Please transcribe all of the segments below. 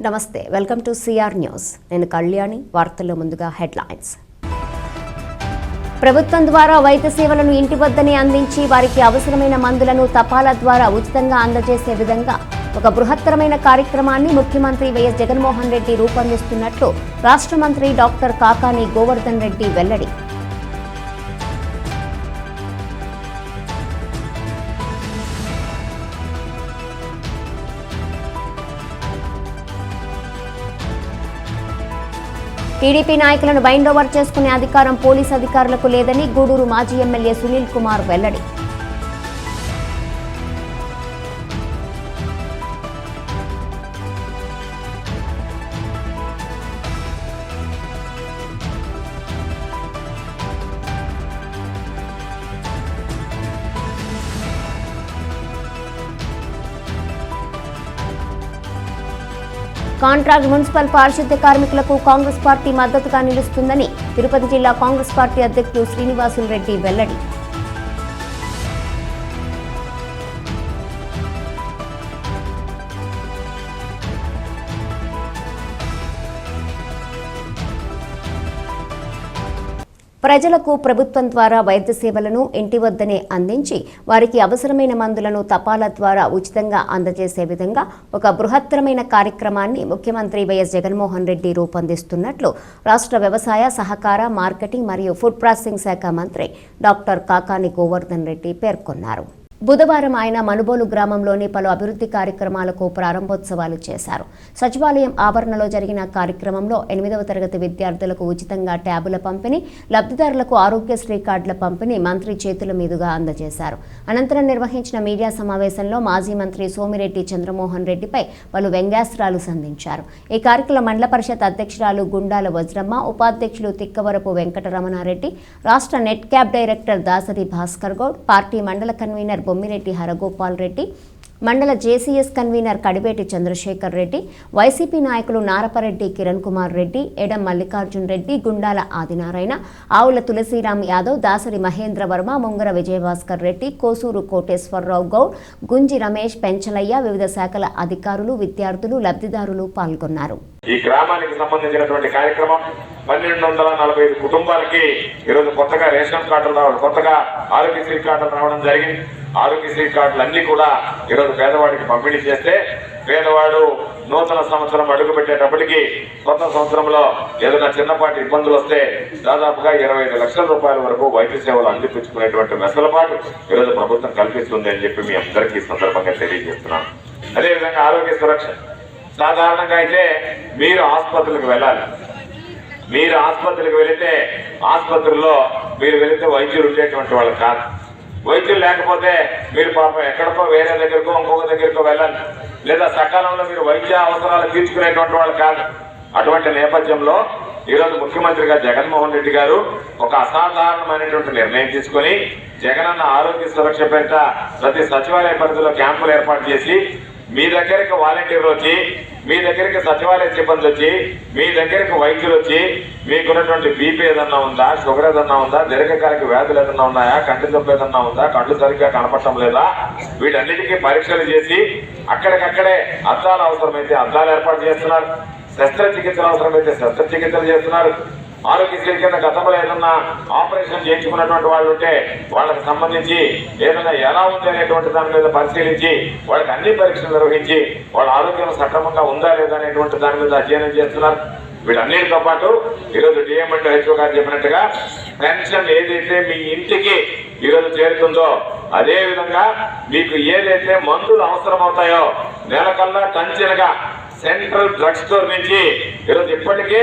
నమస్తే, welcome to CR news. నేను కళ్యాణి. వార్తల్లో ముందుగా హెడ్లైన్స్. ప్రభుత్వం ద్వారా వైద్య సేవలను ఇంటి వద్దనే అందించి వారికి అవసరమైన మందులను తపాలా ద్వారా ఉచితంగా అందజేసే విధంగా ఒక బృహత్తరమైన కార్యక్రమాన్ని ముఖ్యమంత్రి వైఎస్ జగన్మోహన్ రెడ్డి రూపొందిస్తున్నట్లు రాష్ట్ర మంత్రి డాక్టర్ కాకాని గోవర్ధన్ రెడ్డి వెల్లడి. టీడీపీ నాయకులను బైండ్ ఓవర్ చేసుకునే అధికారం పోలీసు అధికారులకు లేదని గూడూరు మాజీ ఎమ్మెల్యే సునీల్ కుమార్ వెల్లడి. కాంట్రాక్ట్ మున్సిపల్ పారిశుద్ధ్య కార్మికులకు కాంగ్రెస్ పార్టీ మద్దతుగా నిలుస్తుందని తిరుపతి జిల్లా కాంగ్రెస్ పార్టీ అధ్యక్షుడు శ్రీనివాసులు రెడ్డి వెల్లడి. ప్రజలకు ప్రభుత్వం ద్వారా వైద్య సేవలను ఇంటి వద్దనే అందించి వారికి అవసరమైన మందులను తపాలా ద్వారా ఉచితంగా అందజేసే విధంగా ఒక బృహత్తరమైన కార్యక్రమాన్ని ముఖ్యమంత్రి వైఎస్ జగన్మోహన్ రెడ్డి రూపొందిస్తున్నట్లు రాష్ట్ర వ్యవసాయ, సహకార, మార్కెటింగ్ మరియు ఫుడ్ ప్రాసెసింగ్ శాఖ మంత్రి డాక్టర్ కాకాని గోవర్ధన్ రెడ్డి పేర్కొన్నారు. బుధవారం ఆయన మనుబోలు గ్రామంలోని పలు అభివృద్ధి కార్యక్రమాలకు ప్రారంభోత్సవాలు చేశారు. సచివాలయం ఆవరణలో జరిగిన కార్యక్రమంలో 8వ తరగతి విద్యార్థులకు ఉచితంగా ట్యాబుల పంపిణీ, లబ్ధిదారులకు ఆరోగ్యశ్రీ కార్డుల పంపిణీ మంత్రి చేతుల మీదుగా అందజేశారు. అనంతరం నిర్వహించిన మీడియా సమావేశంలో మాజీ మంత్రి సోమిరెడ్డి చంద్రమోహన్ రెడ్డిపై పలు వ్యంగ్యాస్త్రాలు సంధించారు. ఈ కార్యక్రమంలో మండల పరిషత్ అధ్యక్షురాలు గుండాల వజ్రమ్మ, ఉపాధ్యక్షులు తిక్కవరపు వెంకటరమణారెడ్డి, రాష్ట్ర net cab director Dasari Bhaskar Goud, party మండల కన్వీనర్ బొమ్మిరెడ్డి హరగోపాల్ రెడ్డి, మండల JCS convener Kadiveti Chandrashekar Reddy, YCP నాయకులు నారపరెడ్డి కిరణ్ కుమార్ రెడ్డి, ఎడం మల్లికార్జున్ రెడ్డి, గుండాల ఆదినారాయణ, ఆవుల తులసిరామ్ యాదవ్, దాసరి మహేంద్ర వర్మ, ముంగర విజయభాస్కర్ రెడ్డి, కోసూరు కోటేశ్వరరావు గౌడ్, గుంజి రమేష్, పెంచలయ్య, వివిధ శాఖల అధికారులు, విద్యార్థులు, లబ్ధిదారులు పాల్గొన్నారు. ఈ గ్రామానికి సంబంధించినటువంటి కార్యక్రమం 1245 కుటుంబాలకి ఈరోజు కొత్తగా రేషన్ కార్డులు రావడం, కొత్తగా ఆరోగ్యశ్రీ కార్డులు రావడం జరిగింది. ఆరోగ్యశ్రీ కార్డులు అన్ని కూడా ఈరోజు పేదవాడికి పంపిణీ చేస్తే పేదవాడు నూతన సంవత్సరం అడుగు పెట్టేటప్పటికి కొత్త సంవత్సరంలో ఏదైనా చిన్నపాటి ఇబ్బందులు వస్తే దాదాపుగా 25 లక్షల రూపాయల వరకు వైద్య సేవలు అందిపించుకునేటువంటి వెసులుబాటు ఈరోజు ప్రభుత్వం కల్పిస్తుంది అని చెప్పి మీ అందరికీ సందర్భంగా తెలియజేస్తున్నాను. అదేవిధంగా ఆరోగ్య సురక్ష సాధారణంగా అయితే మీరు ఆసుపత్రులకు వెళ్ళాలి. మీరు ఆసుపత్రికి వెళితే ఆసుపత్రిలో మీరు వెళితే వైద్యులు ఉండేటువంటి వాళ్ళు కాదు. వైద్యులు లేకపోతే మీరు పాపం ఎక్కడికో వేరే దగ్గరకో ఇంకొక దగ్గరకో వెళ్ళాలి, లేదా సకాలంలో మీరు వైద్య అవసరాలు తీర్చుకునేటువంటి వాళ్ళు కాదు. అటువంటి నేపథ్యంలో ఈరోజు ముఖ్యమంత్రిగా జగన్మోహన్ రెడ్డి గారు ఒక అసాధారణమైనటువంటి నిర్ణయం తీసుకొని జగనన్న ఆరోగ్య సురక్ష పేరిట ప్రతి సచివాలయ పరిధిలో క్యాంపులు ఏర్పాటు చేసి మీ దగ్గరికి వాలంటీర్లు వచ్చి, మీ దగ్గరికి సచివాలయ సిబ్బంది వచ్చి, మీ దగ్గరికి వైద్యులు వచ్చి మీకున్నటువంటి బీపీ ఏదన్నా ఉందా, షుగర్ ఏదన్నా ఉందా, దీర్ఘకాలిక వ్యాధులు ఏదన్నా ఉన్నాయా, కంటి జబ్బు ఏదన్నా ఉందా, కళ్ళు సరిగ్గా కనపడటం లేదా, వీటన్నిటికీ పరీక్షలు చేసి అక్కడికక్కడే అద్దాలు అవసరమైతే అద్దాలు ఏర్పాటు చేస్తున్నారు. శస్త్రచికిత్సలు అవసరమైతే శస్త్రచికిత్సలు చేస్తున్నారు. ఆరోగ్యశ్రీ కింద గతంలో ఏదన్నా ఆపరేషన్ చేయించుకున్నటువంటి వాళ్ళు ఉంటే వాళ్ళకి సంబంధించి ఏదైనా ఎలా ఉంది అనేటువంటి దాని మీద పరిశీలించి వాళ్ళకి అన్ని పరీక్షలు నిర్వహించి వాళ్ళ ఆరోగ్యం సక్రమంగా ఉందా లేదా అనేటువంటి దాని మీద అధ్యయనం చేస్తున్నారు. వీటన్నిటితో పాటు ఈరోజు డిఎంఎండ్ హెచ్ఓ గారు చెప్పినట్టుగా పెన్షన్ ఏదైతే మీ ఇంటికి ఈరోజు చేరుతుందో అదే విధంగా మీకు ఏదైతే మందులు అవసరం అవుతాయో నెలకల్లా టంచనగా సెంట్రల్ డ్రగ్ స్టోర్ నుంచి ఈరోజు ఇప్పటికే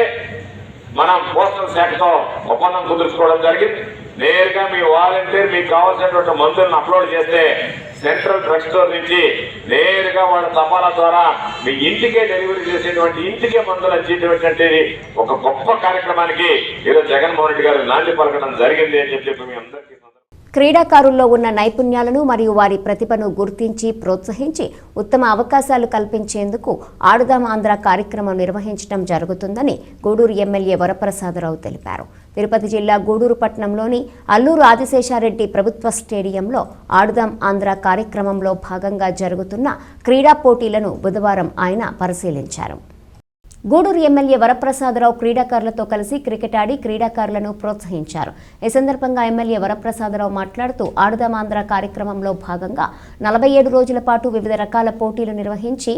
మనం పోస్టల్ శాఖతో ఒప్పందం కుదుర్చుకోవడం జరిగింది. నేరుగా మీ వాలంటీర్ మీకు కావాల్సినటువంటి మందులను అప్లోడ్ చేస్తే సెంట్రల్ డ్రగ్ స్టోర్ నుంచి నేరుగా వాళ్ళ తపాలా ద్వారా మీ ఇంటికే డెలివరీ చేసేటువంటి, ఇంటికే మందులు అందించేటువంటి ఒక గొప్ప కార్యక్రమానికి ఈరోజు జగన్మోహన్ రెడ్డి గారు నాంది పలకడం జరిగింది అని చెప్పి మీ అందరికీ. క్రీడాకారుల్లో ఉన్న నైపుణ్యాలను మరియు వారి ప్రతిభను గుర్తించి ప్రోత్సహించి ఉత్తమ అవకాశాలు కల్పించేందుకు ఆడుదాం ఆంధ్ర కార్యక్రమం నిర్వహించడం జరుగుతుందని గూడూరు ఎమ్మెల్యే వరప్రసాదరావు తెలిపారు. తిరుపతి జిల్లా గూడూరు పట్టణంలోని అల్లూరు ఆదిశేషారెడ్డి ప్రభుత్వ స్టేడియంలో ఆడుదాం ఆంధ్ర కార్యక్రమంలో భాగంగా జరుగుతున్న క్రీడా పోటీలను బుధవారం ఆయన పరిశీలించారు. గూడూరు ఎమ్మెల్యే వరప్రసాదరావు క్రీడాకారులతో కలిసి క్రికెట్ ఆడి క్రీడాకారులను ప్రోత్సహించారు. ఈ సందర్భంగా ఎమ్మెల్యే వరప్రసాదరావు మాట్లాడుతూ ఆడుదామాంధ్ర కార్యక్రమంలో భాగంగా 47 రోజుల పాటు వివిధ రకాల పోటీలు నిర్వహించి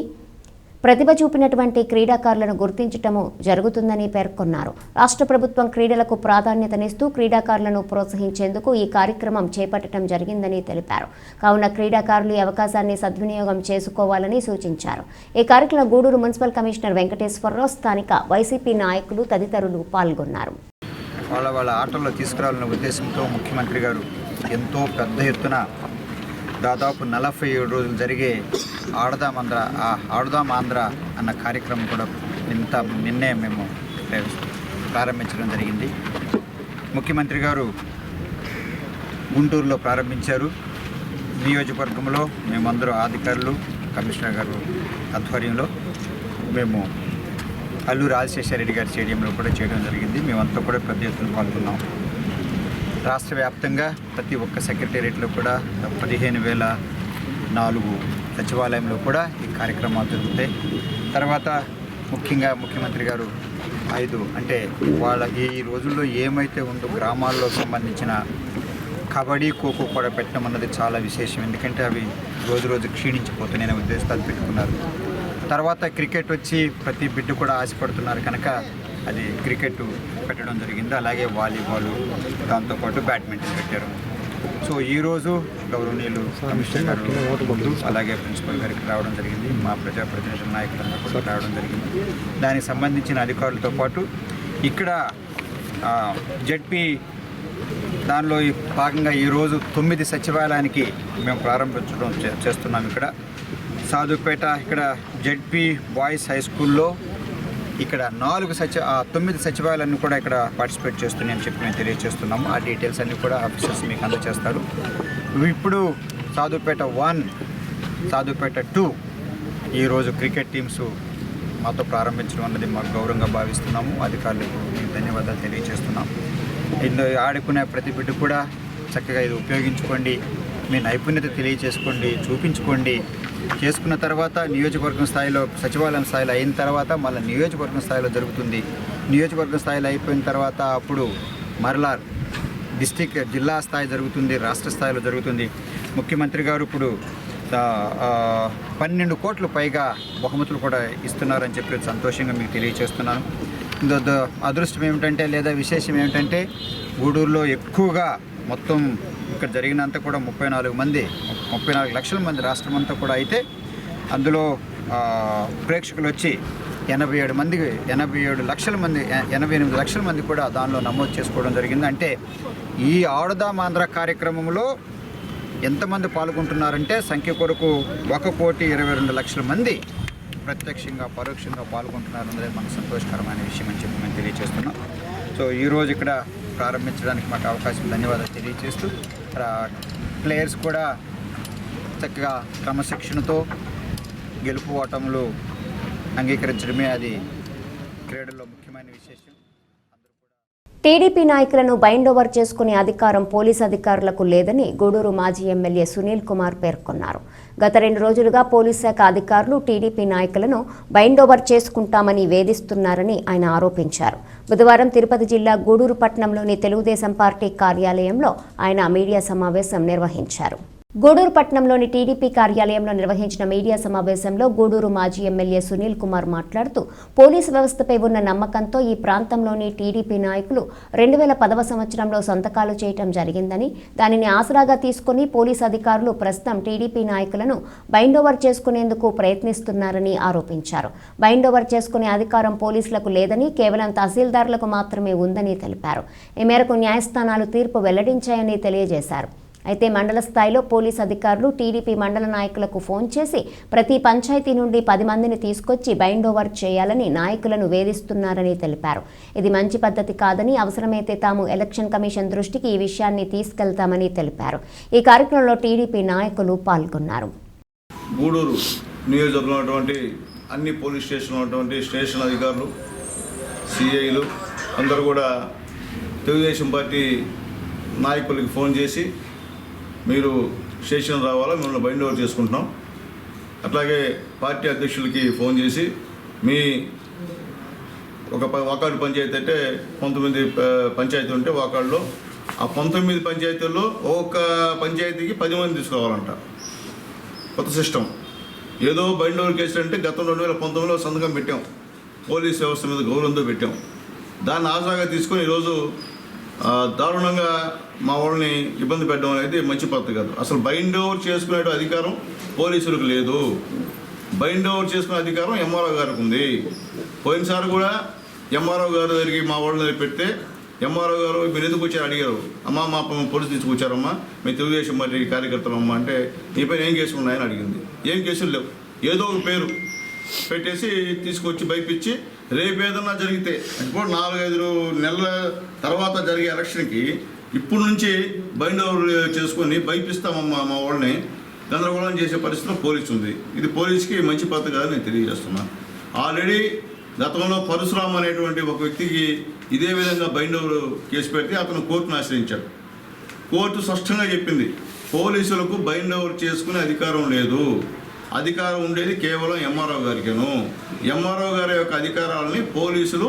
ప్రతిభ చూపినటువంటి క్రీడాకారులను గుర్తించటము జరుగుతుందని పేర్కొన్నారు. రాష్ట్ర ప్రభుత్వం క్రీడలకు ప్రాధాన్యతనిస్తూ క్రీడాకారులను ప్రోత్సహించేందుకు ఈ కార్యక్రమం చేపట్టడం జరిగిందని తెలిపారు. కావున క్రీడాకారులు ఈ అవకాశాన్ని సద్వినియోగం చేసుకోవాలని సూచించారు. ఈ కార్యక్రమంలో గూడూరు మున్సిపల్ కమిషనర్ వెంకటేశ్వరరావు, స్థానిక వైసీపీ నాయకులు తదితరులు పాల్గొన్నారు. వాళ్ళ ఆటల్లో తీసుకురావాలనే ఉద్దేశంతో ముఖ్యమంత్రి గారు ఎంతో పెద్ద ఎత్తున దాదాపు 47 రోజులు జరిగే ఆడుదాం ఆంధ్ర అన్న కార్యక్రమం కూడా నిన్నే మేము ప్రారంభించడం జరిగింది. ముఖ్యమంత్రి గారు గుంటూరులో ప్రారంభించారు. నియోజకవర్గంలో మేమందరూ అధికారులు, కమిషనర్ గారు ఆధ్వర్యంలో మేము అల్లూరు రాజశేఖరరెడ్డి గారి స్టేడియంలో కూడా చేయడం జరిగింది. మేమంతా కూడా పెద్ద ఎత్తున పాల్గొన్నాం. రాష్ట్ర వ్యాప్తంగా ప్రతి ఒక్క సెక్రటేరియట్లో కూడా 15,004 సచివాలయంలో కూడా ఈ కార్యక్రమాలు జరుగుతాయి. తర్వాత ముఖ్యంగా ముఖ్యమంత్రి గారు 5 అంటే వాళ్ళ ఈ రోజుల్లో ఏమైతే ఉందో గ్రామాల్లో సంబంధించిన కబడ్డీ, ఖోఖో కూడా పెట్టడం అన్నది చాలా విశేషం. ఎందుకంటే అవి రోజు రోజు క్షీణించిపోతున్నాయనే ఉద్దేశంతో పెట్టుకున్నారు. తర్వాత క్రికెట్ వచ్చి ప్రతి బిడ్డ కూడా ఆశపడుతున్నారు కనుక అది క్రికెట్ పెట్టడం జరిగింది. అలాగే వాలీబాల్, దాంతోపాటు బ్యాడ్మింటన్ పెట్టారు. సో ఈరోజు గౌరవనీయులు కమిషనర్ గారు అలాగే ప్రిన్సిపల్ గారికి రావడం జరిగింది. మా ప్రజాప్రతినిధుల నాయకులందరూ కూడా రావడం జరిగింది. దానికి సంబంధించిన అధికారులతో పాటు ఇక్కడ జెడ్పీ దానిలో భాగంగా ఈరోజు 9 సచివాలయానికి మేము ప్రారంభించడం చేస్తున్నాం. ఇక్కడ సాధుపేట ఇక్కడ జెడ్పీ బాయ్స్ హై స్కూల్లో ఇక్కడ 9 సచివాలయాన్ని కూడా ఇక్కడ పార్టిసిపేట్ చేస్తున్నాయని చెప్పి మేము తెలియజేస్తున్నాము. ఆ డీటెయిల్స్ అన్నీ కూడా ఆఫీసర్స్ మీకు అందజేస్తారు. ఇప్పుడు సాధుపేట 1, సాధుపేట 2 ఈరోజు క్రికెట్ టీమ్స్ మాతో ప్రారంభించడం అన్నది మాకు గౌరవంగా భావిస్తున్నాము. అధికారులకు మేము ధన్యవాదాలు తెలియజేస్తున్నాం. ఇందులో ఆడుకునే ప్రతి బిడ్డ కూడా చక్కగా ఇది ఉపయోగించుకోండి, మీ నైపుణ్యత తెలియజేసుకోండి, చూపించుకోండి. చేసుకున్న తర్వాత నియోజకవర్గం స్థాయిలో, సచివాలయం స్థాయిలో అయిన తర్వాత మళ్ళీ నియోజకవర్గం స్థాయిలో జరుగుతుంది. నియోజకవర్గం స్థాయిలో అయిపోయిన తర్వాత అప్పుడు మరలా డిస్టిక్, జిల్లా స్థాయి జరుగుతుంది, రాష్ట్ర స్థాయిలో జరుగుతుంది. ముఖ్యమంత్రి గారు ఇప్పుడు 12 కోట్ల పైగా బహుమతులు కూడా ఇస్తున్నారని చెప్పి సంతోషంగా మీకు తెలియజేస్తున్నాను. అదృష్టం ఏమిటంటే లేదా విశేషం ఏమిటంటే గూడూరులో ఎక్కువగా మొత్తం ఇక్కడ జరిగినంత కూడా 34 లక్షల మంది రాష్ట్రం అంతా కూడా అయితే అందులో ప్రేక్షకులు వచ్చి 88 లక్షల మంది కూడా దానిలో నమోదు చేసుకోవడం జరిగింది. అంటే ఈ ఆడుదాం ఆంధ్ర కార్యక్రమంలో ఎంతమంది పాల్గొంటున్నారంటే సంఖ్య కొరకు 1,22,00,000 మంది ప్రత్యక్షంగా పరోక్షంగా పాల్గొంటున్నారు అనేది మనకు సంతోషకరమైన విషయం అని చెప్పి మేము తెలియజేస్తున్నాం. సో ఈరోజు ఇక్కడ ప్రారంభించడానికి మాకు అవకాశం ధన్యవాదాలు తెలియజేస్తూ ప్లేయర్స్ కూడా చక్కగా క్రమశిక్షణతో గెలుపు ఓటములు అంగీకరించడమే అది క్రీడల్లో ముఖ్యమైన విశేషం. టీడీపీ నాయకులను బైండ్ ఓవర్ చేసుకునే అధికారం పోలీసు అధికారులకు లేదని గూడూరు మాజీ ఎమ్మెల్యే సునీల్ కుమార్ పేర్కొన్నారు. గత 2 రోజులుగా పోలీస్ శాఖ అధికారులు టీడీపీ నాయకులను బైండ్ ఓవర్ చేసుకుంటామని వేధిస్తున్నారని ఆయన ఆరోపించారు. బుధవారం తిరుపతి జిల్లా గూడూరు పట్టణంలోని తెలుగుదేశం పార్టీ కార్యాలయంలో ఆయన మీడియా సమావేశం నిర్వహించారు. గూడూరు పట్టణంలోని టీడీపీ కార్యాలయంలో నిర్వహించిన మీడియా సమావేశంలో గూడూరు మాజీ ఎమ్మెల్యే సునీల్ కుమార్ మాట్లాడుతూ పోలీసు వ్యవస్థపై ఉన్న నమ్మకంతో ఈ ప్రాంతంలోని టీడీపీ నాయకులు 2010వ సంవత్సరంలో సంతకాలు చేయటం జరిగిందని, దానిని ఆసరాగా తీసుకుని పోలీసు అధికారులు ప్రస్తుతం టీడీపీ నాయకులను బైండ్ ఓవర్ చేసుకునేందుకు ప్రయత్నిస్తున్నారని ఆరోపించారు. బైండ్ ఓవర్ చేసుకునే అధికారం పోలీసులకు లేదని, కేవలం తహసీల్దార్లకు మాత్రమే ఉందని తెలిపారు. ఈ మేరకు న్యాయస్థానాలు తీర్పు వెల్లడించాయని తెలియజేశారు. అయితే మండల స్థాయిలో పోలీసు అధికారులు టీడీపీ మండల నాయకులకు ఫోన్ చేసి ప్రతి పంచాయతీ నుండి 10 మందిని తీసుకొచ్చి బైండ్ ఓవర్ చేయాలని నాయకులను వేధిస్తున్నారని తెలిపారు. ఇది మంచి పద్ధతి కాదని, అవసరమైతే తాము ఎలక్షన్ కమిషన్ దృష్టికి ఈ విషయాన్ని తీసుకెళ్తామని తెలిపారు. ఈ కార్యక్రమంలో టీడీపీ నాయకులు పాల్గొన్నారు. గూడూరు నియోజకవర్గంలో ఉన్నటువంటి అన్ని పోలీస్ స్టేషన్లో ఉన్నటువంటి స్టేషన్ అధికారులు, సిఐలు అందరూ కూడా తెలుగుదేశం పార్టీ నాయకులకి ఫోన్ చేసి మీరు స్టేషన్ రావాలా, మిమ్మల్ని బైండ్ ఓవర్ చేసుకుంటున్నాం. అట్లాగే పార్టీ అధ్యక్షులకి ఫోన్ చేసి మీ వాకాడు పంచాయతీ అంటే 19 పంచాయతీ ఉంటే వాకాడులో ఆ 19 పంచాయతీల్లో ఒక్క పంచాయతీకి 10 మంది తీసుకోవాలంట. కొత్త సిస్టమ్. ఏదో బైండ్ ఓవర్ కేసు అంటే గతం 2019లో సంతకం పెట్టాం, పోలీస్ వ్యవస్థ మీద గౌరవంతో పెట్టాం. దాన్ని ఆసరాగా తీసుకొని ఈరోజు దారుణంగా మా వాళ్ళని ఇబ్బంది పెట్టడం అనేది మంచి పద్ధతి కాదు. అసలు బైండ్ ఓవర్ చేసుకునే అధికారం పోలీసులకు లేదు. బైండ్ ఓవర్ చేసుకునే అధికారం ఎంఆర్ఓ గారికి ఉంది. పోయినసారి కూడా ఎంఆర్ఓ గారి దగ్గరికి మా వాళ్ళని పెడితే ఎంఆర్ఓ గారు మీరు ఎందుకు వచ్చారు అడిగారు. అమ్మ మా పోలీసు తీసుకొచ్చారమ్మా, మేము తెలుగుదేశం పార్టీ కార్యకర్తలమ్మా అంటే నీపైన ఏం కేసులు ఉన్నాయని అడిగింది. ఏం కేసులు లేవు, ఏదో ఒక పేరు పెట్టేసి తీసుకొచ్చి భయపించి రేపు ఏదన్నా జరిగితే ఇప్పుడు 4-5 నెలల తర్వాత జరిగే ఎలక్షన్కి ఇప్పుడు నుంచి బైండ్ ఓవర్ చేసుకొని భయపిస్తామమ్మా మా వాళ్ళని గందరగోళం చేసే పరిస్థితిలో పోలీసు ఉంది. ఇది పోలీసుకి మంచి పద్ధతి కాదని నేను తెలియజేస్తున్నాను. ఆల్రెడీ గతంలో పరశురామ్ అనేటువంటి ఒక వ్యక్తికి ఇదే విధంగా బైండ్ ఓవర్ కేసు పెడితే అతను కోర్టును ఆశ్రయించాడు. కోర్టు స్పష్టంగా చెప్పింది పోలీసులకు బైండ్ ఓవర్ చేసుకునే అధికారం లేదు, అధికారం ఉండేది కేవలం ఎంఆర్ఓ గారికేను. ఎంఆర్ఓ గారి యొక్క అధికారాలని పోలీసులు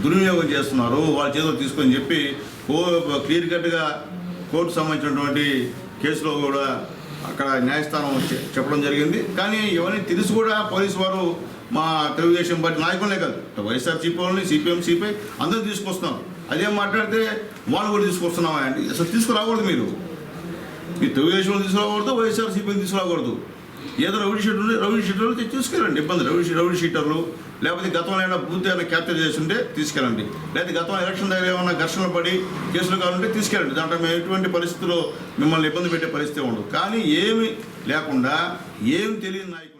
దుర్వినియోగం చేస్తున్నారు, వాళ్ళ చేతిలో తీసుకొని చెప్పి క్లియర్ కట్గా కోర్టు సంబంధించినటువంటి కేసులో కూడా అక్కడ న్యాయస్థానం చెప్పడం జరిగింది. కానీ ఇవన్నీ తెలిసి కూడా పోలీసు వారు మా తెలుగుదేశం పార్టీ నాయకులనే కాదు, వైఎస్ఆర్సీపీ వాళ్ళని, సిపిఎం, సిపిఐ అందరూ తీసుకొస్తున్నారు. అదేం మాట్లాడితే వాళ్ళు కూడా తీసుకొస్తున్నామా అండి? అసలు తీసుకురాకూడదు. మీరు తెలుగుదేశంలో తీసుకురాకూడదు, వైఎస్ఆర్సీపీని తీసుకురాకూడదు. ఏదో రౌడీ షీటర్లు తీసుకెళ్ళండి, ఇబ్బంది. రౌడీ షీటర్లు లేకపోతే గతంలో ఏమైనా బూత్ ఏమైనా క్యాప్చర్ చేస్తుంటే తీసుకెళ్ళండి, లేకపోతే గతంలో ఎలక్షన్ దగ్గర ఏమైనా ఘర్షణలు పడి కేసులు కావాలంటే తీసుకెళ్ళండి. దాంట్లో మేము ఎటువంటి పరిస్థితుల్లో మిమ్మల్ని ఇబ్బంది పెట్టే పరిస్థితి ఉండదు. కానీ ఏమి లేకుండా ఏమి తెలియని నాయకులు.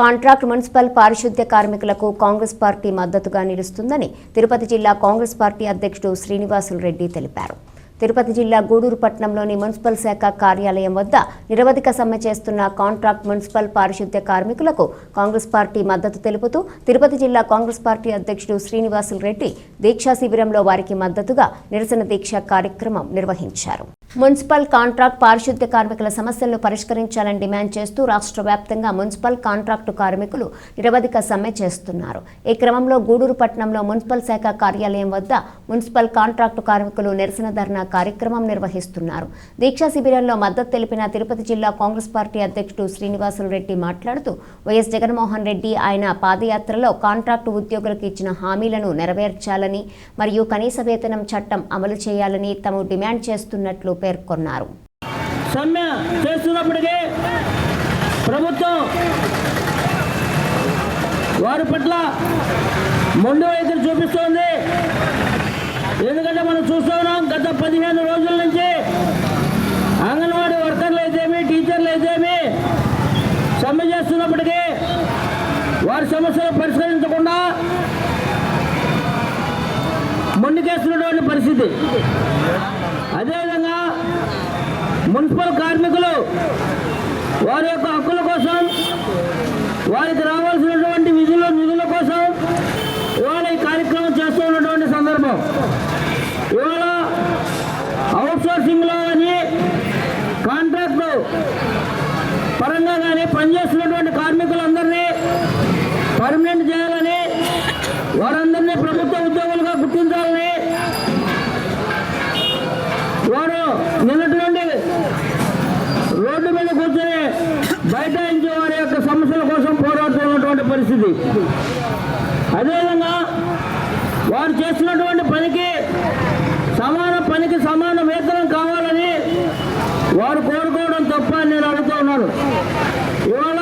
కాంట్రాక్ట్ మున్సిపల్ పారిశుద్ధ్య కార్మికులకు కాంగ్రెస్ పార్టీ మద్దతుగా నిలుస్తుందని తిరుపతి జిల్లా కాంగ్రెస్ పార్టీ అధ్యక్షుడు శ్రీనివాసులు రెడ్డి తెలిపారు. తిరుపతి జిల్లా గూడూరు పట్టణంలోని మున్సిపల్ శాఖ కార్యాలయం వద్ద నిరవధిక సమ్మె చేస్తున్న కాంట్రాక్ట్ మున్సిపల్ పారిశుద్ధ్య కార్మికులకు కాంగ్రెస్ పార్టీ మద్దతు తెలుపుతూ తిరుపతి జిల్లా కాంగ్రెస్ పార్టీ అధ్యక్షుడు శ్రీనివాసులు రెడ్డి దీక్షా శిబిరంలో వారికి మద్దతుగా నిరసన దీక్ష కార్యక్రమం నిర్వహించారు. మున్సిపల్ కాంట్రాక్ట్ పారిశుద్ధ్య కార్మికుల సమస్యలను పరిష్కరించాలని డిమాండ్ చేస్తూ రాష్ట్ర వ్యాప్తంగా మున్సిపల్ కాంట్రాక్టు కార్మికులు నిరవధిక సమ్మె చేస్తున్నారు. ఈ క్రమంలో గూడూరు పట్టణంలో మున్సిపల్ శాఖ కార్యాలయం వద్ద మున్సిపల్ కాంట్రాక్టు కార్మికులు నిరసన ధర్నా కార్యక్రమం నిర్వహిస్తున్నారు. దీక్షా శిబిరంలో మద్దతు తెలిపిన తిరుపతి జిల్లా కాంగ్రెస్ పార్టీ అధ్యక్షుడు శ్రీనివాసులు రెడ్డి మాట్లాడుతూ వైఎస్ జగన్మోహన్ రెడ్డి ఆయన పాదయాత్రలో కాంట్రాక్టు ఉద్యోగులకు ఇచ్చిన హామీలను నెరవేర్చాలని మరియు కనీస వేతనం చట్టం అమలు చేయాలని తాము డిమాండ్ చేస్తున్నట్లు పేర్కొన్నారు. సమ్మె చేస్తున్నప్పటికీ ప్రభుత్వం వారి పట్ల మొండి వైఖరి చూపిస్తోంది. ఎందుకంటే మనం చూస్తూ ఉన్నాం, గత 15 రోజుల నుంచి అంగన్వాడీ వర్కర్లు అయితేమి, టీచర్లు అయితేమి సమ్మె చేస్తున్నప్పటికీ వారి సమస్యలు పరిష్కరించకుండా మొండికేస్తున్నటువంటి పరిస్థితి. అదేవిధంగా మున్సిపల్ కార్మికులు వారి యొక్క హక్కుల కోసం, వారికి రావాల్సినటువంటి నిధుల కోసం ఇవాళ ఈ కార్యక్రమం చేస్తూ ఉన్నటువంటి సందర్భం. ఇవాళ అవుట్సోర్సింగ్లో కానీ కాంట్రాక్టు పరంగా కానీ పనిచేస్తున్నటువంటి కార్మికులందరినీ పర్మనెంట్ చేయాలని, వారందరినీ ప్రభుత్వ ఉద్యోగులుగా గుర్తించాలని వారు నిన్నటి నుండి రోడ్డు మీద కూర్చొని బైఠాయించి వారి యొక్క సమస్యల కోసం పోరాడుతున్నటువంటి పరిస్థితి. అదేవిధంగా వారు చేస్తున్నటువంటి పనికి సమాన వేతనం కావాలని వారు కోరుకోవడం తప్ప అని నేను అడుగుతూ ఉన్నాను. ఇవాళ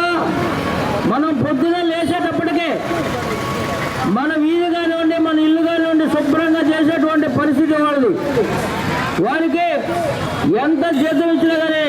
మనం పొద్దునే లేచేటప్పటికీ మన వీధి కానివ్వండి, మన ఇల్లు కానివ్వండి శుభ్రంగా చేసేటువంటి పరిస్థితి వాళ్ళది. వారికి ఎంత జీతం ఇచ్చినా కానీ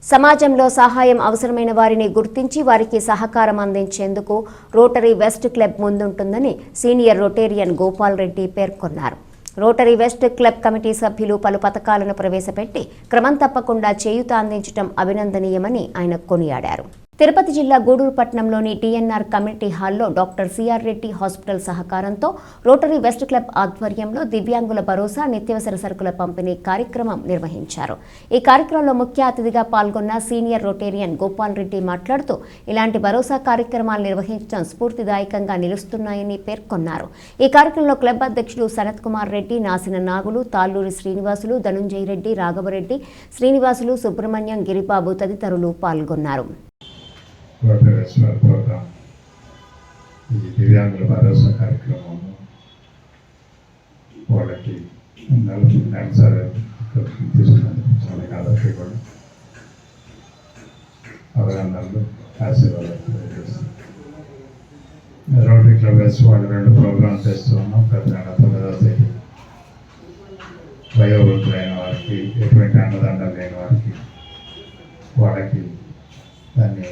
సమాజంలో సహాయం అవసరమైన వారిని గుర్తించి వారికి సహకారం అందించేందుకు రోటరీ వెస్ట్ క్లబ్ ముందుంటుందని సీనియర్ రొటేరియన్ గోపాల్ రెడ్డి పేర్కొన్నారు. రోటరీ వెస్ట్ క్లబ్ కమిటీ సభ్యులు పలు పథకాలను ప్రవేశపెట్టి క్రమం తప్పకుండా చేయూత అందించడం అభినందనీయమని ఆయన కొనియాడారు. తిరుపతి జిల్లా గూడూరు పట్టణంలోని టీఎన్ఆర్ కమ్యూనిటీ హాల్లో డాక్టర్ సిఆర్ రెడ్డి హాస్పిటల్ సహకారంతో రోటరీ వెస్ట్ క్లబ్ ఆధ్వర్యంలో దివ్యాంగుల భరోసా నిత్యావసర సరుకుల పంపిణీ కార్యక్రమం నిర్వహించారు. ఈ కార్యక్రమంలో ముఖ్య అతిథిగా పాల్గొన్న సీనియర్ రోటేరియన్ గోపాల్ రెడ్డి మాట్లాడుతూ ఇలాంటి భరోసా కార్యక్రమాలు నిర్వహించడం స్ఫూర్తిదాయకంగా నిలుస్తున్నాయని పేర్కొన్నారు. ఈ కార్యక్రమంలో క్లబ్ అధ్యక్షులు సనత్ కుమార్ రెడ్డి, నాసిన నాగులు, తాళ్ళూరి శ్రీనివాసులు, ధనుంజయ రెడ్డి, రాఘవరెడ్డి, శ్రీనివాసులు, సుబ్రహ్మణ్యం, గిరిబాబు తదితరులు పాల్గొన్నారు. ప్రోగ్రాం ఈ దివ్యాంగుల భరోసా కార్యక్రమంలో వాళ్ళకి నెలసరి తీసుకున్నందుకు చాలా కాబట్టి కూడా అభినందనలు, ఆశీర్వాదాలు తెలియజేస్తాం. రోటరీ క్లబ్ వేసి వాళ్ళు 2 ప్రోగ్రామ్స్ చేస్తూ ఉన్నాం. ప్రతి నెల 9వ తేదీ వయోవృద్ధులైన వారికి, ఎటువంటి అన్నదండలు లేని వారికి, వాళ్ళకి దాన్ని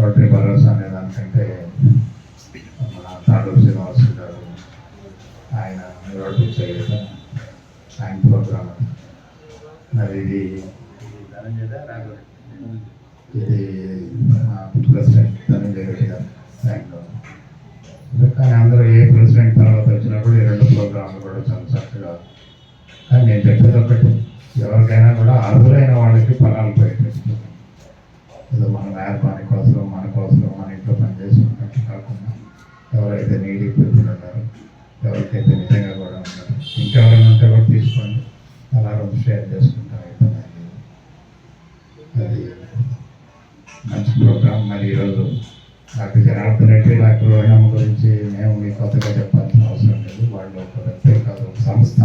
రోటరీ భరోసా అనే దానికంటే మన తాళ్ళూరు శ్రీనివాసు గారు ఆయన రోటరీ చేయట ఆయన ప్రోగ్రామ్. మరి ఇది మా ప్రెసిడెంట్ ధనంజయ రెడ్డి గారు బ్యాంక్లో. కానీ అందరూ ఏ ప్రెసిడెంట్ తర్వాత వచ్చినప్పుడు ఈ 2 ప్రోగ్రాంలు కూడా చాలా చక్కగా. కానీ నేను చెప్పేది ఒకటి, ఎవరికైనా కూడా అర్హులైన వాళ్ళకి ఫలాలు పెట్టేస్తుంది. ఏదో మన వ్యాపారం కోసం, మన కోసం, మన ఇంట్లో పనిచేసుకున్నట్టు కాకుండా ఎవరైతే నీడీ పీపుల్ ఉన్నారో, ఎవరికైతే నిజంగా కూడా ఉన్నారో, ఇంకెవరైనా ఉంటే కూడా తీసుకోండి, అలా 2 షేర్ చేసుకుంటాం. అయిపోయింది. అది మంచి ప్రోగ్రామ్. మరి ఈరోజు డాక్టర్ జనార్దన్ రెడ్డి, డాక్టర్ రోహిణమ్మ గురించి మేము మీకు కొత్తగా చెప్పాల్సిన అవసరం లేదు. వాళ్ళు ఒక వ్యక్తే కాదు, ఒక సంస్థ.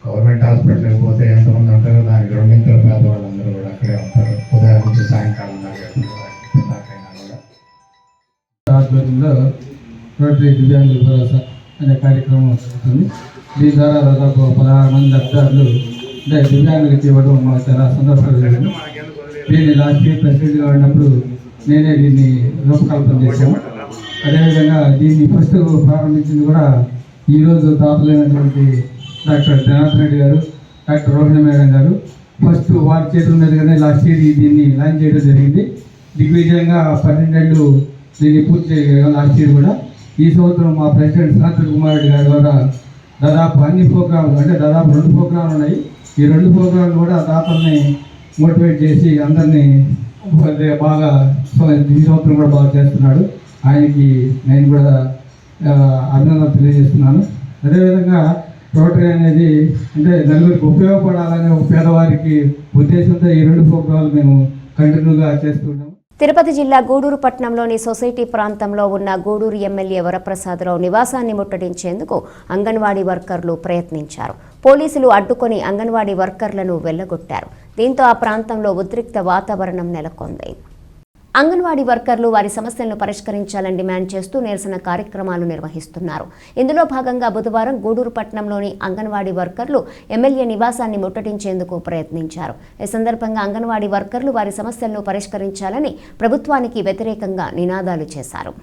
గవర్నమెంట్ హాస్పిటల్కి పోతే ఎంతమంది ఉంటారో దానికి 2 పేదవాళ్ళందరూ కూడా అక్కడే ఉంటారు. ఉదయం నుంచి సాయంకాలం దాకైనా కూడా. ఆధ్వర్యంలో రోటరీ దివ్యాంగుల భరోసా అనే కార్యక్రమం వస్తుంది. దీని ద్వారా దాదాపు 16 మంది లబ్ధిదారులు దివ్యాంగులకి ఇవ్వడం మాకు చాలా సందర్భంగా. దీన్ని లాస్ట్ ఇయర్ ప్రెసిడెంట్గా ఉన్నప్పుడు నేనే దీన్ని రూపకల్పన చేశాను. అదేవిధంగా దీన్ని ఫస్ట్ ప్రారంభించింది కూడా ఈరోజు తాతలైనటువంటి డాక్టర్ జనార్దన్ రెడ్డి గారు, డాక్టర్ రోహిణి మేడం గారు ఫస్ట్ వారి చేతుల మీదుగానే లాస్ట్ ఇయర్ దీన్ని లాంచ్ చేయడం జరిగింది. దిగ్విజయంగా 12 ఏళ్ళు దీన్ని పూర్తి చేయగలిగాం లాస్ట్ ఇయర్ కూడా. ఈ సంవత్సరం మా ప్రెసిడెంట్ సనత్ కుమార్ రెడ్డి గారి ద్వారా దాదాపు అన్ని ప్రోగ్రాంలు, అంటే దాదాపు 2 ప్రోగ్రాంలు ఉన్నాయి. ఈ 2 ప్రోగ్రాంలు కూడా దాతల్ని మోటివేట్ చేసి అందరినీ బాగా ఈ సంవత్సరం కూడా బాగా చేస్తున్నాడు. ఆయనకి నేను కూడా అభినందనలు తెలియజేస్తున్నాను. అదేవిధంగా రోటరీ అనేది అంటే నలుగురికి ఉపయోగపడాలనే ఒక పేదవారికి ఉద్దేశంతో ఈ 2 ప్రోగ్రాంలు మేము కంటిన్యూగా చేస్తున్నాము. తిరుపతి జిల్లా గూడూరు పట్టణంలోని సొసైటీ ప్రాంతంలో ఉన్న గూడూరు ఎమ్మెల్యే వరప్రసాదరావు నివాసాన్ని ముట్టడించేందుకు అంగన్వాడీ వర్కర్లు ప్రయత్నించారు. పోలీసులు అడ్డుకొని అంగన్వాడీ వర్కర్లను వెళ్లగొట్టారు. దీంతో ఆ ప్రాంతంలో ఉద్రిక్త వాతావరణం నెలకొంది. అంగన్వాడీ వర్కర్లు వారి సమస్యలను పరిష్కరించాలని డిమాండ్ చేస్తూ నిరసన కార్యక్రమాలు నిర్వహిస్తున్నారు. ఇందులో భాగంగా బుధవారం గూడూరు పట్టణంలోని అంగన్వాడీ వర్కర్లు ఎమ్మెల్యే నివాసాన్ని ముట్టడించేందుకు ప్రయత్నించారు. ఈ సందర్భంగా అంగన్వాడీ వర్కర్లు వారి సమస్యలను పరిష్కరించాలని ప్రభుత్వానికి వ్యతిరేకంగా నినాదాలు చేశారు.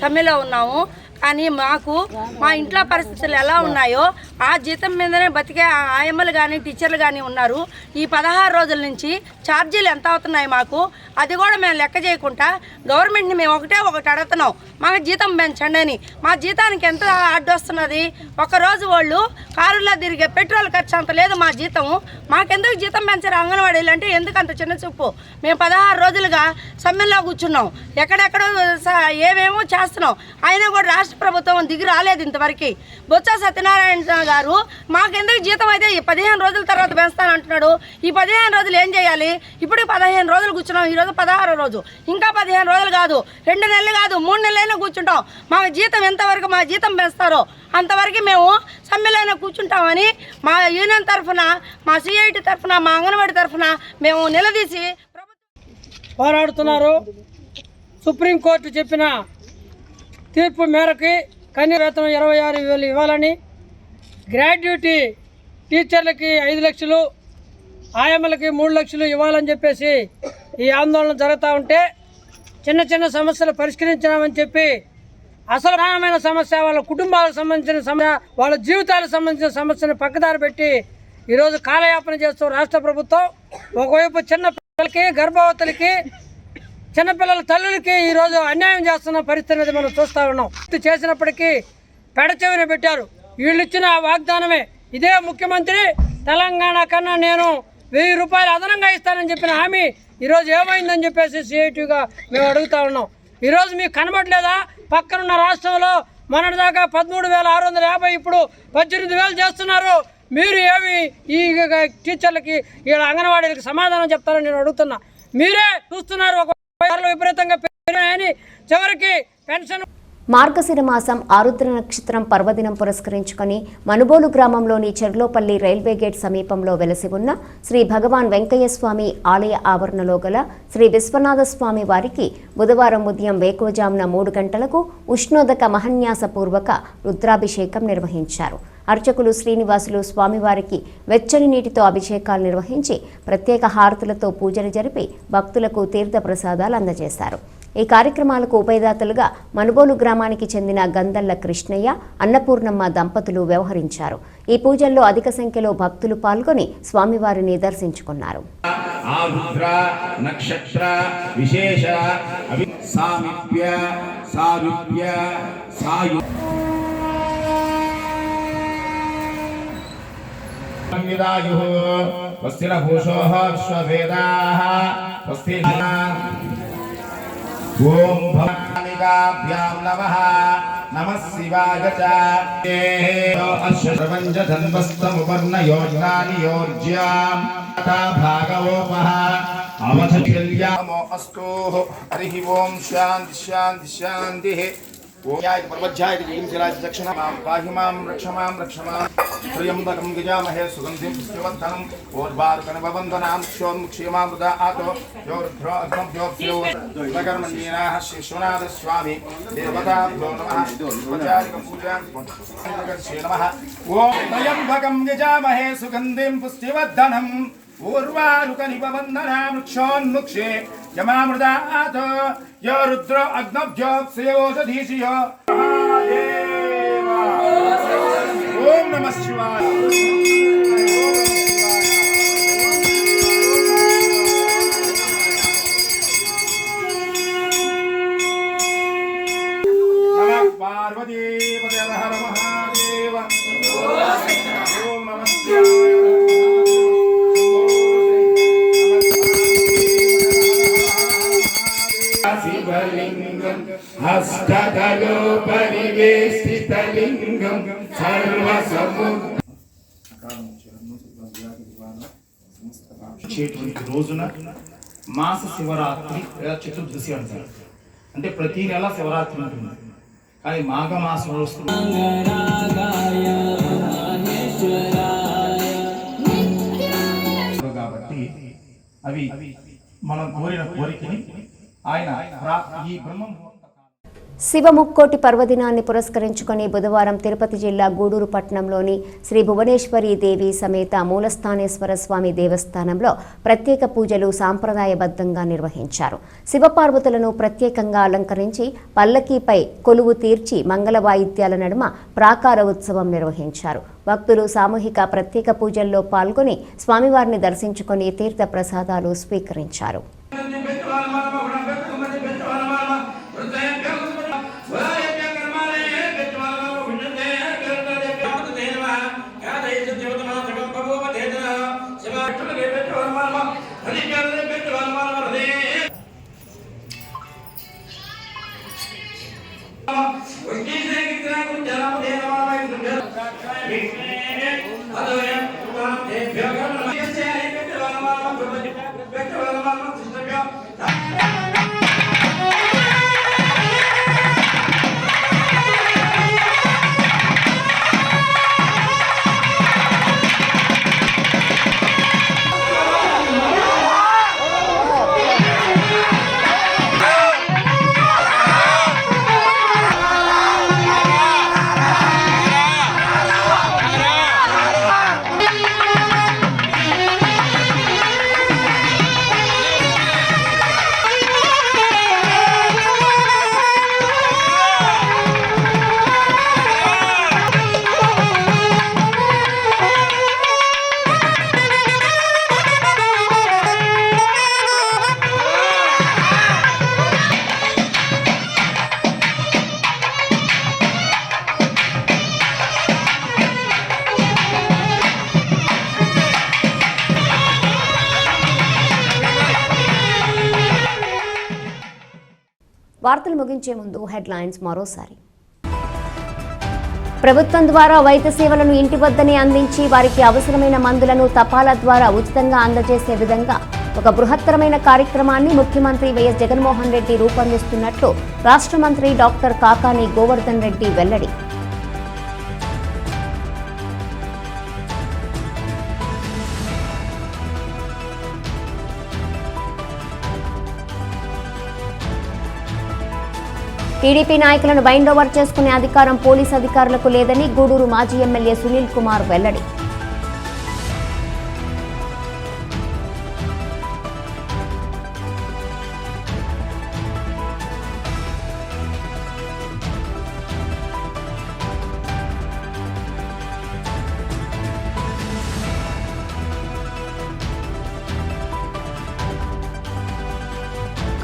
సమ్మెలో ఉన్నాము, కానీ మాకు మా ఇంట్లో పరిస్థితులు ఎలా ఉన్నాయో ఆ జీతం మీదనే బతికే ఆయమ్మలు కానీ టీచర్లు కానీ ఉన్నారు. ఈ 16 రోజుల నుంచి ఛార్జీలు ఎంత అవుతున్నాయి మాకు, అది కూడా మేము లెక్క చేయకుండా గవర్నమెంట్ని మేము ఒకటి అడుగుతున్నాం, మాకు జీతం పెంచండి అని. మా జీతానికి ఎంత అడ్డొస్తున్నది? ఒకరోజు వాళ్ళు కారులో తిరిగే పెట్రోల్ ఖర్చు అంత లేదు మా జీతము. మాకెందుకు జీతం పెంచారు అంగన్వాడీలు అంటే ఎందుకు అంత చిన్న చూపు? మేము 16 రోజులుగా సమ్మెలో కూర్చున్నాం, ఎక్కడెక్కడో ఏమేమో చేస్తున్నాం. అయినా కూడా రాష్ట్ర ప్రభుత్వం దిగి రాలేదు ఇంతవరకు. బొత్స సత్యనారాయణ గారు మాకెందుకు జీతం అయితే 15 రోజుల తర్వాత పెంచుతానంటున్నాడు. ఈ 15 రోజులు ఏం చేయాలి? ఇప్పుడు 15 రోజులు కూర్చున్నాం, ఈరోజు 16వ రోజు. ఇంకా 15 రోజులు కాదు, 2 నెలలు కాదు, 3 నెలలైనా కూర్చుంటాం. మాకు జీతం ఎంతవరకు మా జీతం పెంచుతారో అంతవరకు మేము సమ్మెలోనే కూర్చుంటామని మా యూనియన్ తరఫున, మా సిఐటి తరఫున, మా అంగన్వాడీ తరఫున మేము నిలదీసి పోరాడుతున్నారు. సుప్రీంకోర్టు చెప్పిన తీర్పు మేరకి కనీస వేతనం 26,000 ఇవ్వాలని, గ్రాడ్యుయేటీ టీచర్లకి 5 లక్షలు, ఆయమ్మలకి 3 లక్షలు ఇవ్వాలని చెప్పేసి ఈ ఆందోళన జరుగుతూ ఉంటే చిన్న చిన్న సమస్యలు పరిష్కరించామని చెప్పి అసలు ప్రధానమైన సమస్య, వాళ్ళ కుటుంబాలకు సంబంధించిన సమస్య, వాళ్ళ జీవితాలకు సంబంధించిన సమస్యను పక్కదారి పెట్టి ఈరోజు కాలయాపన చేస్తూ రాష్ట్ర ప్రభుత్వం ఒకవైపు చిన్న పిల్లలకి, గర్భవతులకి చిన్నపిల్లల తల్లులకి ఈరోజు అన్యాయం చేస్తున్న పరిస్థితి అనేది మనం చూస్తూ ఉన్నాం. చేసినప్పటికీ పెడచెవిన పెట్టారు. వీళ్ళు ఇచ్చిన వాగ్దానమే. ఇదే ముఖ్యమంత్రి తెలంగాణ కన్నా నేను 1000 రూపాయలు అదనంగా ఇస్తానని చెప్పిన హామీ ఈరోజు ఏమైందని చెప్పేసి సిఐటిగా మేము అడుగుతా ఉన్నాం. ఈరోజు మీకు కనబడలేదా? పక్కనున్న రాష్ట్రంలో మొన్నటిదాకా 13,650 ఇప్పుడు 18,000 చేస్తున్నారు. మీరు ఏమి ఈ టీచర్లకి వీళ్ళ అంగన్వాడీలకి సమాధానం చెప్తారని నేను అడుగుతున్నా. మీరే చూస్తున్నారు, ఒక విపరీతంగా పెరిగాయని. చివరికి పెన్షన్ మార్గశిర మాసం ఆరుద్ర నక్షత్రం పర్వదినం పురస్కరించుకొని మనుబోలు గ్రామంలోని చెర్లోపల్లి రైల్వే గేట్ సమీపంలో వెలసి ఉన్న శ్రీ భగవాన్ వెంకయ్య స్వామి ఆలయ ఆవరణలో గల శ్రీ విశ్వనాథ స్వామి వారికి బుధవారం ఉదయం వేకువజామున 3 గంటలకు ఉష్ణోదక మహన్యాసపూర్వక రుద్రాభిషేకం నిర్వహించారు. అర్చకులు శ్రీనివాసులు స్వామివారికి వెచ్చని నీటితో అభిషేకాలు నిర్వహించి ప్రత్యేక హారతులతో పూజలు జరిపి భక్తులకు తీర్థ ప్రసాదాలు అందజేశారు. ఈ కార్యక్రమాలకు ఉభయదాతలుగా మనుబోలు గ్రామానికి చెందిన గందల్ల కృష్ణయ్య, అన్నపూర్ణమ్మ దంపతులు వ్యవహరించారు. ఈ పూజల్లో అధిక సంఖ్యలో భక్తులు పాల్గొని స్వామివారిని దర్శించుకున్నారు. ఓం భవానికాభ్యాం నమః నమః శివాయ చ అశ్వవంజ ధన్వస్తముపర్ణయోజ్ఞాని యోర్జ్యాం తథా భాగవోపః అవధల్యామో అస్తు. హరి ఓం శాంతి శాంతి శాంతి. ఓయాయ పర్వజ్యాయ జయంతిరాజ దక్షిణ పాహిమాం రక్షమాం రక్షమాం త్రయంబకం గజామహే సుగంధిం పుష్టివర్ధనం ఓర్వారుకనభవందనాం క్షోన్ముక్షేమామృత ఆతో యోరుద్రో అగ్నభ్యోప్యో నగర్మణీనాః శ్రీ విశ్వనాథ స్వామి దేవతాభ్యో నమః ఉపచారికం పూజాం నమః. ఓం త్రయంబకం గజామహే సుగంధిం పుష్టివర్ధనం ఊర్వారుకనిభవందనాం క్షోన్ముక్షే యమామృతాత్ యో రుద్రో అగ్నభ్యోప్సయోషధీశియో ఓం నమః శివాయ. నమః పార్వతీపతే హర మహాదేవ. ఓం నమః శివాయ. శివలింగం హస్తదలో పరివేష్టితలింగం చేటువంటి రోజున మాస శివరాత్రి లేదా చతుర్దశి అంటారు. అంటే ప్రతి నెల శివరాత్రి ఉంటుంది, కానీ మాఘమాసంలో వస్తుంది కాబట్టి అవి మనం కోరిన కోరికని ఆయన ఈ బ్రహ్మం. శివముక్కోటి పర్వదినాన్ని పురస్కరించుకొని బుధవారం తిరుపతి జిల్లా గూడూరు పట్టణంలోని శ్రీ భువనేశ్వరీ దేవి సమేత మూలస్థానేశ్వర స్వామి దేవస్థానంలో ప్రత్యేక పూజలు సాంప్రదాయబద్ధంగా నిర్వహించారు. శివపార్వతులను ప్రత్యేకంగా అలంకరించి పల్లకీపై కొలువు తీర్చి మంగళ వాయిద్యాల నడుమ ప్రాకార ఉత్సవం నిర్వహించారు. భక్తులు సామూహిక ప్రత్యేక పూజల్లో పాల్గొని స్వామివారిని దర్శించుకొని తీర్థ ప్రసాదాలు స్వీకరించారు. వార్తలు ముగించే ముందు హెడ్లైన్స్ మరోసారి. ప్రభుత్వం ద్వారా వైద్య సేవలను ఇంటి వద్దనే అందించి వారికి అవసరమైన మందులను తపాలా ద్వారా ఉచితంగా అందజేసే విధంగా ఒక బృహత్తరమైన కార్యక్రమాన్ని ముఖ్యమంత్రి వైఎస్ జగన్మోహన్ రెడ్డి రూపొందిస్తున్నట్లు రాష్ట్ర మంత్రి డాక్టర్ కాకాని గోవర్ధన్ రెడ్డి వెల్లడి. టీడీపీ నాయకులను బైండ్ ఓవర్ చేసుకునే అధికారం పోలీసు అధికారులకు లేదని గూడూరు మాజీ ఎమ్మెల్యే సునీల్ కుమార్ వెల్లడి.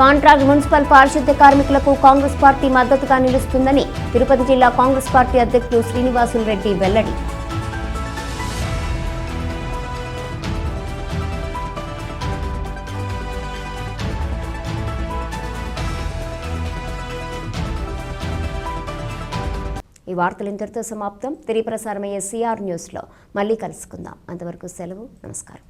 కాంట్రాక్ట్ మున్సిపల్ పారిశుద్ధ్య కార్మికులకు కాంగ్రెస్ పార్టీ మద్దతుగా నిలుస్తుందని తిరుపతి జిల్లా కాంగ్రెస్ పార్టీ అధ్యక్షులు శ్రీనివాసులు రెడ్డి వెల్లడి. ఈ వార్తలు ఇంతటితో సమాప్తం. తిరిగి ప్రసారమయ్యే సిఆర్ న్యూస్లో మళ్ళీ కలుసుకుందాం. అంతవరకు సెలవు. నమస్కారం.